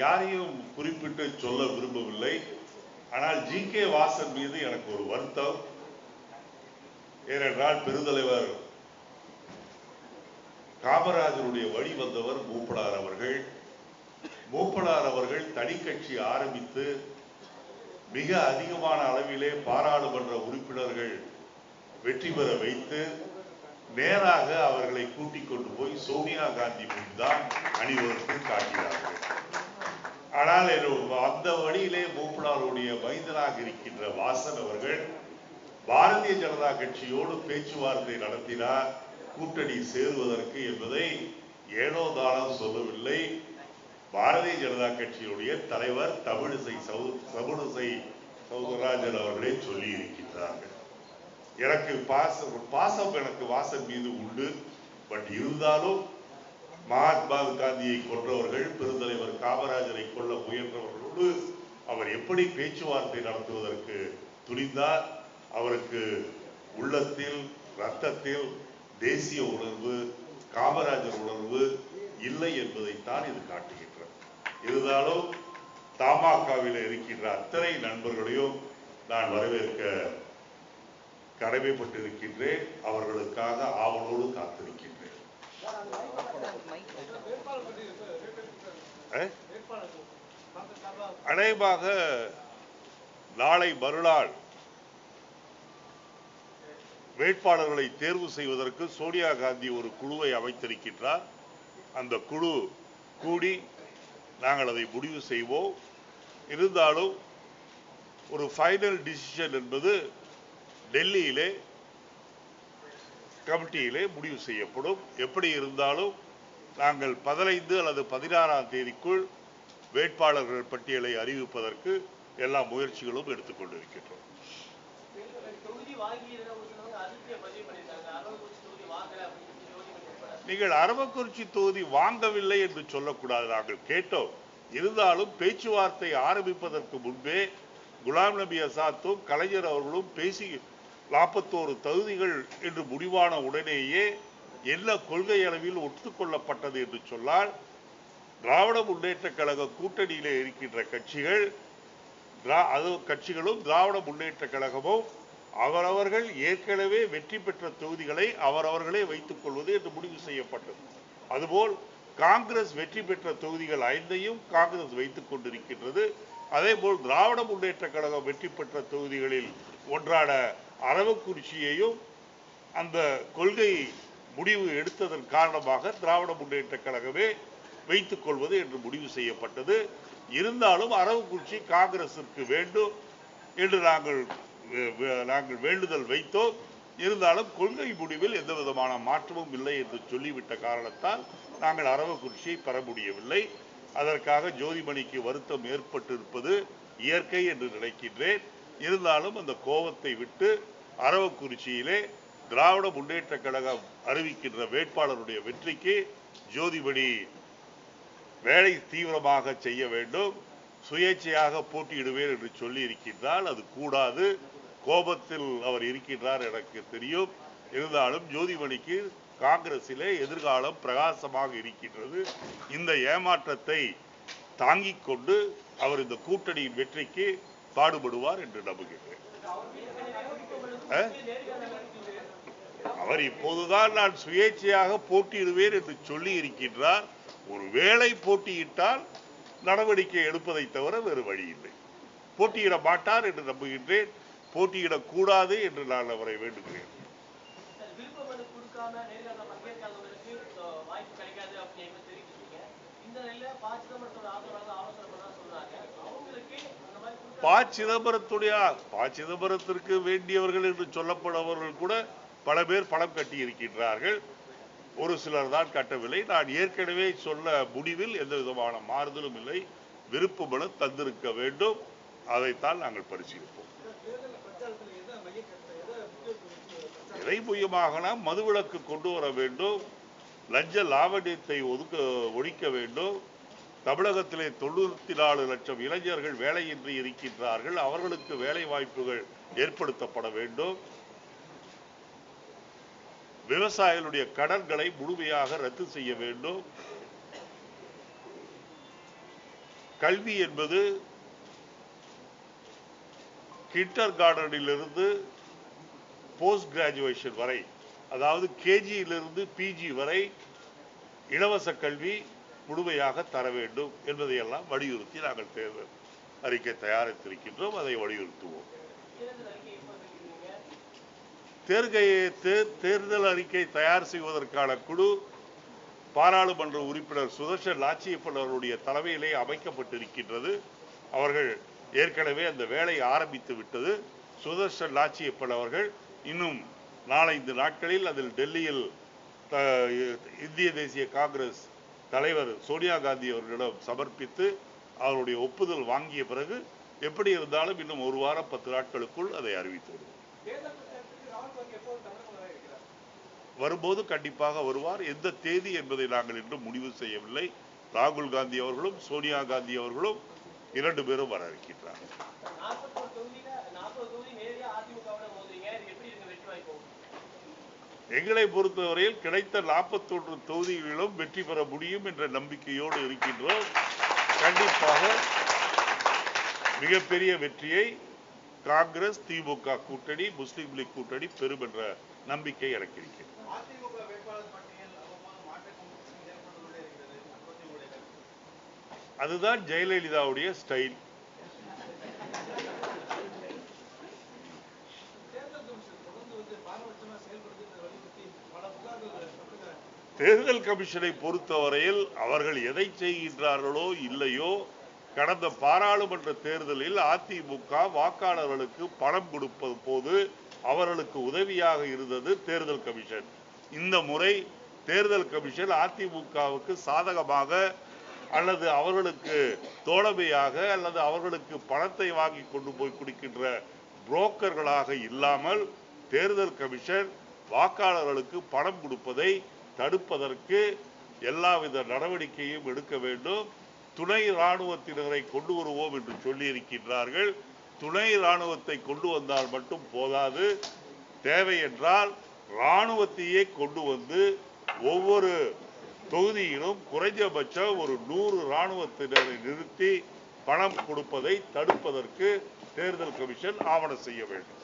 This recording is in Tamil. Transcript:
யாரையும் குறிப்பிட்டு சொல்ல விரும்பவில்லை. ஆனால் ஜி.கே. வாசன் மீது எனக்கு ஒரு வருத்தம். ஏனென்றால் பெருந்தலைவர் காமராஜருடைய வழி வந்தவர் மூப்பனார் அவர்கள். மூப்பனார் அவர்கள் தனி கட்சி ஆரம்பித்து மிக அதிகமான அளவிலே பாராளுமன்ற உறுப்பினர்கள் வெற்றி பெற வைத்து நேராக அவர்களை கூட்டிக் கொண்டு போய் சோனியா காந்தி முன்தான் அணிவகுத்து காட்டினார்கள். ஆனால் அந்த வழியிலே மூப்பனாருடைய மைந்தனாக இருக்கின்ற வாசன் அவர்கள் பாரதிய ஜனதா கட்சியோடு பேச்சுவார்த்தை நடத்தினார் கூட்டணி சேருவதற்கு என்பதை ஏனோ தானோ சொல்லவில்லை. பாரதிய ஜனதா கட்சியுடைய தலைவர் தமிழிசை சவுந்தரராஜன் அவர்களே சொல்லி இருக்கின்றார்கள். எனக்கு பாசம் எனக்கு வாசன் மீது உண்டு. பட் இருந்தாலும் மகாத்மா காந்தியை கொன்றவர்கள், பெருந்தலைவர் காமராஜரை கொல்ல முயன்றவர்களோடு அவர் எப்படி பேச்சுவார்த்தை நடத்துவதற்கு துணிந்தார்? அவருக்கு உள்ளத்தில் ரத்தத்தில் தேசிய உணர்வு, காமராஜர் உணர்வு இல்லை என்பதைத்தான் இது காட்டுகின்றது. இருந்தாலும் தமாகவில் இருக்கின்ற அத்தனை நண்பர்களையும் நான் வரவேற்க கடமைப்பட்டிருக்கின்றேன். அவர்களுக்காக ஆவலோடு காத்திருக்கின்றேன். அநேகமாக நாளை மறுநாள் வேட்பாளர்களை தேர்வு செய்வதற்கு சோனியா காந்தி ஒரு குழுவை அமைத்திருக்கின்றார். அந்த குழு கூடி நாங்கள் அதை முடிவு செய்வோம். இருந்தாலும் ஒரு ஃபைனல் டிசிஷன் என்பது டெல்லியிலே கமிட்டியிலே முடிவு செய்யப்படும். எப்படி இருந்தாலும் நாங்கள் 15 அல்லது 16ஆம் தேதிக்குள் வேட்பாளர்கள் பட்டியலை அறிவிப்பதற்கு எல்லா முயற்சிகளும் எடுத்துக்கொண்டிருக்கின்றோம். நீங்கள் அரவக்குறிச்சி தொகுதி வாங்கவில்லை என்று சொல்லக்கூடாது. நாங்கள் கேட்டோம். இருந்தாலும் பேச்சுவார்த்தை ஆரம்பிப்பதற்கு முன்பே குலாம் நபி ஆசாத்தும் கலைஞர் அவர்களும் பேசி 41 தொகுதிகள் என்று முடிவான உடனேயே என்ன கொள்கை அளவில் ஒத்துக்கொள்ளப்பட்டது என்று சொன்னால், திராவிட முன்னேற்ற கழக கூட்டணியிலே இருக்கின்ற கட்சிகளும் திராவிட முன்னேற்ற கழகமும் அவரவர்கள் ஏற்கனவே வெற்றி பெற்ற தொகுதிகளை அவரவர்களே வைத்துக் கொள்வது என்று முடிவு செய்யப்பட்டது. அதுபோல் காங்கிரஸ் வெற்றி பெற்ற தொகுதிகள் 5ஐயும் காங்கிரஸ் வைத்துக் கொண்டிருக்கின்றது. அதே போல் திராவிட முன்னேற்ற கழகம் வெற்றி பெற்ற தொகுதிகளில் ஒன்றான அரவக்குறிச்சியையும் அந்த கொள்கை முடிவு எடுத்ததன் காரணமாக திராவிட முன்னேற்ற கழகமே வைத்துக் கொள்வது என்று முடிவு செய்யப்பட்டது. இருந்தாலும் அரவக்குறிச்சி காங்கிரசிற்கு வேண்டும் என்று நாங்கள் வேண்டுதல் வைத்தோம். இருந்தாலும் கொள்கை முடிவில் எந்த விதமான மாற்றமும் இல்லை என்று சொல்லிவிட்ட காரணத்தால் நாங்கள் அரவக்குறிச்சியை பெற முடியவில்லை. அதற்காக ஜோதிமணிக்கு வருத்தம் ஏற்பட்டிருப்பது இயற்கை என்று நினைக்கின்றேன். இருந்தாலும் அந்த கோபத்தை விட்டு அரவக்குறிச்சியிலே திராவிட முன்னேற்ற கழகம் அறிவிக்கின்ற வேட்பாளருடைய வெற்றிக்கு ஜோதிமணி வேலை தீவிரமாக செய்ய வேண்டும். சுயேட்சையாக போட்டியிடுவேன் என்று சொல்லி இருக்கின்றால் அது கூடாது. கோபத்தில் அவர் இருக்கின்றார் எனக்கு தெரியும். இருந்தாலும் ஜோதிமணிக்கு காங்கிரசிலே எதிர்காலம் பிரகாசமாக இருக்கின்றது. இந்த ஏமாற்றத்தை தாங்கிக் கொண்டு அவர் இந்த கூட்டணியின் வெற்றிக்கு பாடுபடுவார் என்று நம்புகின்றேன். அவர் இப்போதுதான் நான் சுயேட்சையாக போட்டியிடுவேன் என்று சொல்லி இருக்கின்றார். ஒரு வேளை போட்டியிட்டால் நடவடிக்கை எடுப்பதை தவிர வேறு வழி இல்லை. போட்டியிட மாட்டார் என்று நம்புகின்றேன். போட்டியிடக்கூடாது என்று நான் அவரை வேண்டுகிறேன். ப. சிதம்பரத்திற்கு வேண்டியவர்கள் என்று சொல்லப்படுபவர்கள் கூட பல பேர் பணம் கட்டி இருக்கின்றார்கள். ஒரு சிலர் தான் கட்டவில்லை. நான் ஏற்கனவே சொன்ன முடிவில் எந்த விதமான மாறுதலும் இல்லை. விருப்ப மனு தந்திருக்க வேண்டும். அதைத்தான் நாங்கள் பரிசீலிப்போம். இறை மையமாக மதுவிலக்கு கொண்டு வர வேண்டும். லஞ்ச லாவண்யத்தை ஒழிக்க வேண்டும். தமிழகத்திலே 94 லட்சம் இளைஞர்கள் வேலையின்றி இருக்கின்றார்கள். அவர்களுக்கு வேலை வாய்ப்புகள் ஏற்படுத்தப்பட வேண்டும். விவசாயிகளுடைய கடன்களை முழுமையாக ரத்து செய்ய வேண்டும். கல்வி என்பது கிண்டர் கார்டனிலிருந்து போஸ்ட் கிராஜுவேஷன் வரை, அதாவது கேஜியிலிருந்து பிஜி வரை இலவச கல்வி முழுமையாக தர வேண்டும் என்பதையெல்லாம் வலியுறுத்தி நாங்கள் தேர்தல் அறிக்கை தயாரித்திருக்கின்றோம். அதை வலியுறுத்துவோம். தேர்தல் அறிக்கை தயார் செய்வதற்கான குழு பாராளுமன்ற உறுப்பினர் சுதர்ஷன் லாச்சியப்பன் அவருடைய தலைமையிலே அமைக்கப்பட்டிருக்கின்றது. அவர்கள் ஏற்கனவே அந்த வேலை ஆரம்பித்து விட்டது. சுதர்ஷன் லாச்சியப்பன் அவர்கள் இன்னும் 4-5 நாட்களில் அதில் டெல்லியில் இந்திய தேசிய காங்கிரஸ் தலைவர் சோனியா காந்தி அவர்களிடம் சமர்ப்பித்து அவருடைய ஒப்புதல் வாங்கிய பிறகு எப்படி இருந்தாலும் இன்னும் 1 வாரம் 10 நாட்களுக்குள் அதை அறிவித்து விடுவோம். வரும்போது கண்டிப்பாக வருவார். எந்த தேதி என்பதை நாங்கள் இன்னும் முடிவு செய்யவில்லை. ராகுல் காந்தி அவர்களும் சோனியா காந்தி அவர்களும் 2 பேரும் வர இருக்கின்றார்கள். எங்களை பொறுத்தவரையில் கிடைத்த 41 தொகுதிகளிலும் வெற்றி பெற முடியும் என்ற நம்பிக்கையோடு இருக்கின்றோம். கண்டிப்பாக மிகப்பெரிய வெற்றியை காங்கிரஸ் திமுக கூட்டணி முஸ்லீம் லீக் கூட்டணி பெறும் என்ற நம்பிக்கை எனக்கு இருக்கிறது. அதுதான் ஜெயலலிதாவுடைய ஸ்டைல். தேர்தல் கமிஷனை பொறுத்தவரையில் அவர்கள் எதை செய்கின்றார்களோ இல்லையோ, கடந்த பாராளுமன்ற தேர்தலில் அதிமுக வாக்காளர்களுக்கு பணம் கொடுப்பது போது அவர்களுக்கு உதவியாக இருந்தது தேர்தல் கமிஷன். இந்த முறை தேர்தல் கமிஷன் அதிமுகவுக்கு சாதகமாக அல்லது அவர்களுக்கு தோழமையாக அல்லது அவர்களுக்கு பணத்தை வாங்கி கொண்டு போய் கொடுக்கின்ற புரோக்கர்களாக இல்லாமல் தேர்தல் கமிஷன் வாக்காளர்களுக்கு பணம் கொடுப்பதை தடுப்பதற்கு எல்லாவித நடவடிக்கையும் எடுக்க வேண்டும். துணை இராணுவத்தினரை கொண்டு வருவோம் என்று சொல்லி இருக்கின்றார்கள். துணை இராணுவத்தை கொண்டு வந்தால் மட்டும் போதாது, தேவை என்றால் இராணுவத்தையே கொண்டு வந்து ஒவ்வொரு தொகுதியிலும் குறைஞ்சபட்சம் ஒரு 100 இராணுவத்தினரை நிறுத்தி பணம் கொடுப்பதை தடுப்பதற்கு தேர்தல் கமிஷன் ஆவணம் செய்ய வேண்டும்.